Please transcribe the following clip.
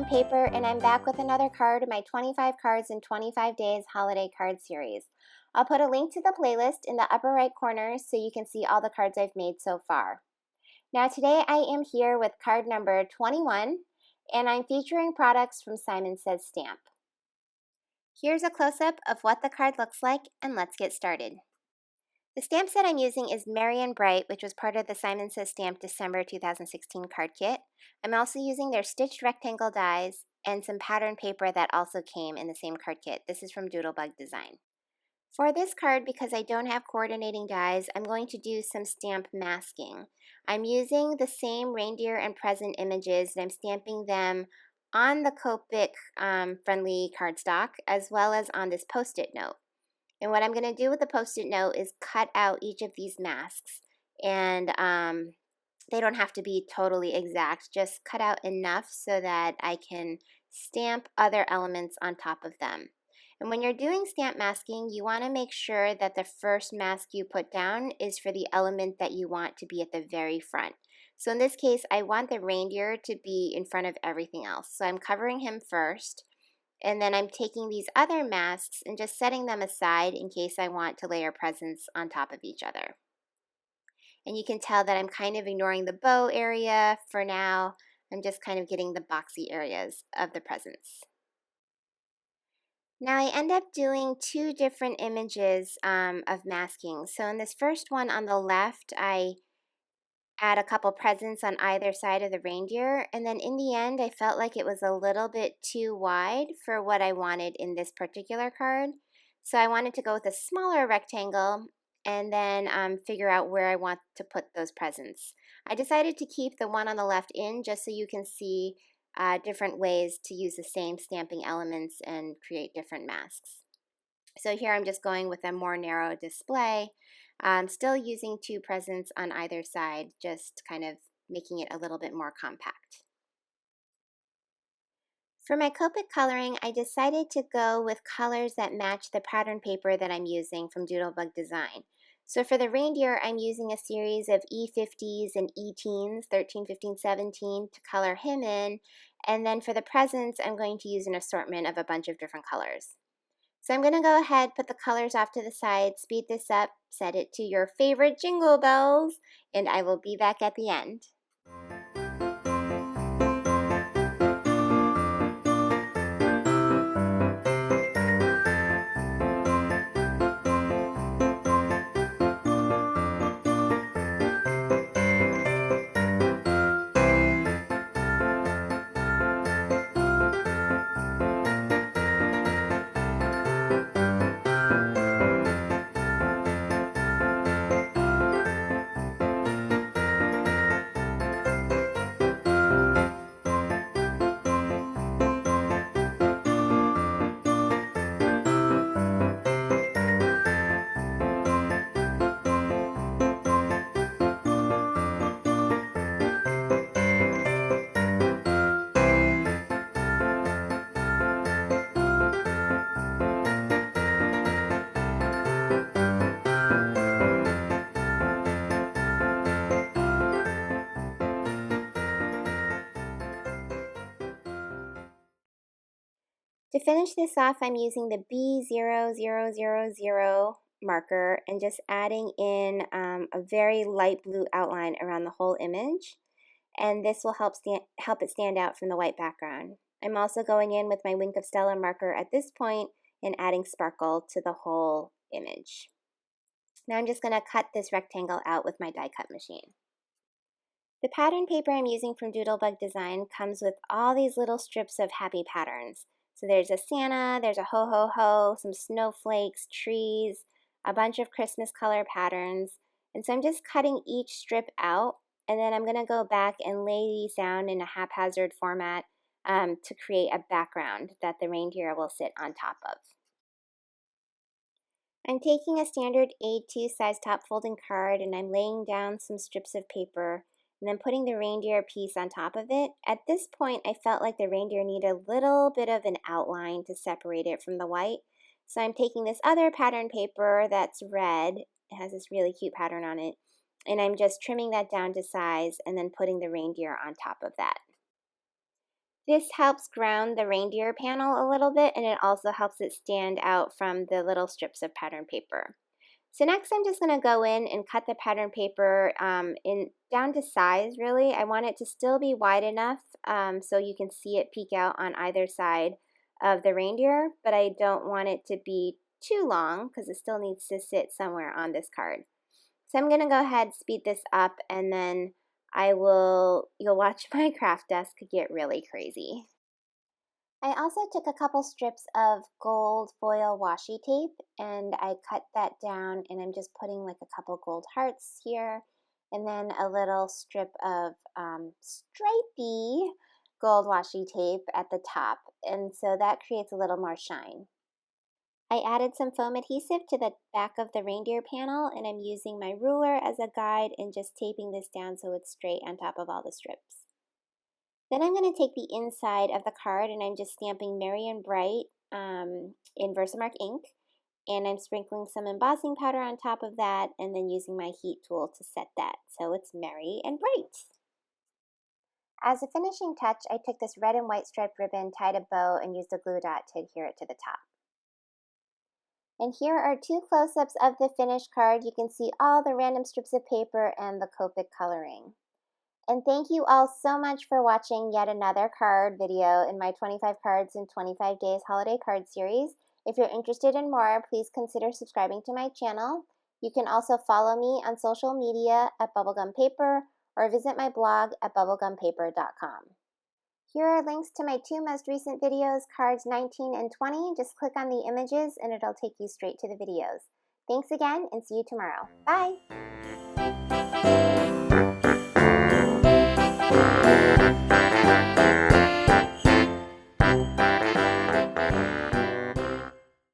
Bubblegum paper, and I'm back with another card in my 25 Cards in 25 Days Holiday Card Series. I'll put a link to the playlist in the upper right corner so you can see all the cards I've made so far. Now today I am here with card number 21, and I'm featuring products from Simon Says Stamp. Here's a close-up of what the card looks like, and let's get started. The stamp set I'm using is Merry and Bright, which was part of the Simon Says Stamp December 2016 card kit. I'm also using their stitched rectangle dies and some pattern paper that also came in the same card kit. This is from Doodlebug Design. For this card, because I don't have coordinating dies, I'm going to do some stamp masking. I'm using the same reindeer and present images, and I'm stamping them on the Copic friendly cardstock as well as on this Post-it note. And what I'm going to do with the Post-it note is cut out each of these masks. And they don't have to be totally exact, just cut out enough so that I can stamp other elements on top of them. And when you're doing stamp masking, you want to make sure that the first mask you put down is for the element that you want to be at the very front. So in this case, I want the reindeer to be in front of everything else. So I'm covering him first. And then I'm taking these other masks and just setting them aside in case I want to layer presents on top of each other. And you can tell that I'm kind of ignoring the bow area for now. I'm just kind of getting the boxy areas of the presents. Now I end up doing two different images of masking. So in this first one on the left, I add a couple presents on either side of the reindeer, and then in the end I felt like it was a little bit too wide for what I wanted in this particular card. So I wanted to go with a smaller rectangle and then figure out where I want to put those presents. I decided to keep the one on the left in just so you can see different ways to use the same stamping elements and create different masks. So here I'm just going with a more narrow display. Still using two presents on either side, just kind of making it a little bit more compact. For my Copic coloring, I decided to go with colors that match the pattern paper that I'm using from Doodlebug Design. So for the reindeer, I'm using a series of E50s and E-teens, 13, 15, 17, to color him in. And then for the presents, I'm going to use an assortment of a bunch of different colors. So I'm going to go ahead, put the colors off to the side, speed this up, set it to your favorite jingle bells, and I will be back at the end. To finish this off, I'm using the B0000 marker and just adding in a very light blue outline around the whole image. And this will help it stand out from the white background. I'm also going in with my Wink of Stella marker at this point and adding sparkle to the whole image. Now I'm just going to cut this rectangle out with my die cut machine. The pattern paper I'm using from Doodlebug Design comes with all these little strips of happy patterns. So there's a Santa, there's a ho ho ho, some snowflakes, trees, a bunch of Christmas color patterns. And so I'm just cutting each strip out, and then I'm going to go back and lay these down in a haphazard format to create a background that the reindeer will sit on top of. I'm taking a standard A2 size top folding card and I'm laying down some strips of paper and then putting the reindeer piece on top of it. At this point, I felt like the reindeer needed a little bit of an outline to separate it from the white. So I'm taking this other pattern paper that's red. It has this really cute pattern on it. And I'm just trimming that down to size and then putting the reindeer on top of that. This helps ground the reindeer panel a little bit, and it also helps it stand out from the little strips of pattern paper. So next I'm just going to go in and cut the pattern paper down to size, really. I want it to still be wide enough so you can see it peek out on either side of the reindeer, but I don't want it to be too long because it still needs to sit somewhere on this card. So I'm going to go ahead, speed this up, and then you'll watch my craft desk get really crazy. I also took a couple strips of gold foil washi tape and I cut that down, and I'm just putting like a couple gold hearts here and then a little strip of stripey gold washi tape at the top, and so that creates a little more shine. I added some foam adhesive to the back of the reindeer panel, and I'm using my ruler as a guide and just taping this down so it's straight on top of all the strips. Then I'm going to take the inside of the card and I'm just stamping Merry and Bright in Versamark ink, and I'm sprinkling some embossing powder on top of that and then using my heat tool to set that so it's Merry and Bright. As a finishing touch, I took this red and white striped ribbon, tied a bow, and used a glue dot to adhere it to the top. And here are two close-ups of the finished card. You can see all the random strips of paper and the Copic coloring. And thank you all so much for watching yet another card video in my 25 Cards in 25 Days Holiday Card Series. If you're interested in more, please consider subscribing to my channel. You can also follow me on social media at Bubblegum Paper or visit my blog at bubblegumpaper.com. Here are links to my two most recent videos, cards 19 and 20. Just click on the images and it'll take you straight to the videos. Thanks again and see you tomorrow. Bye!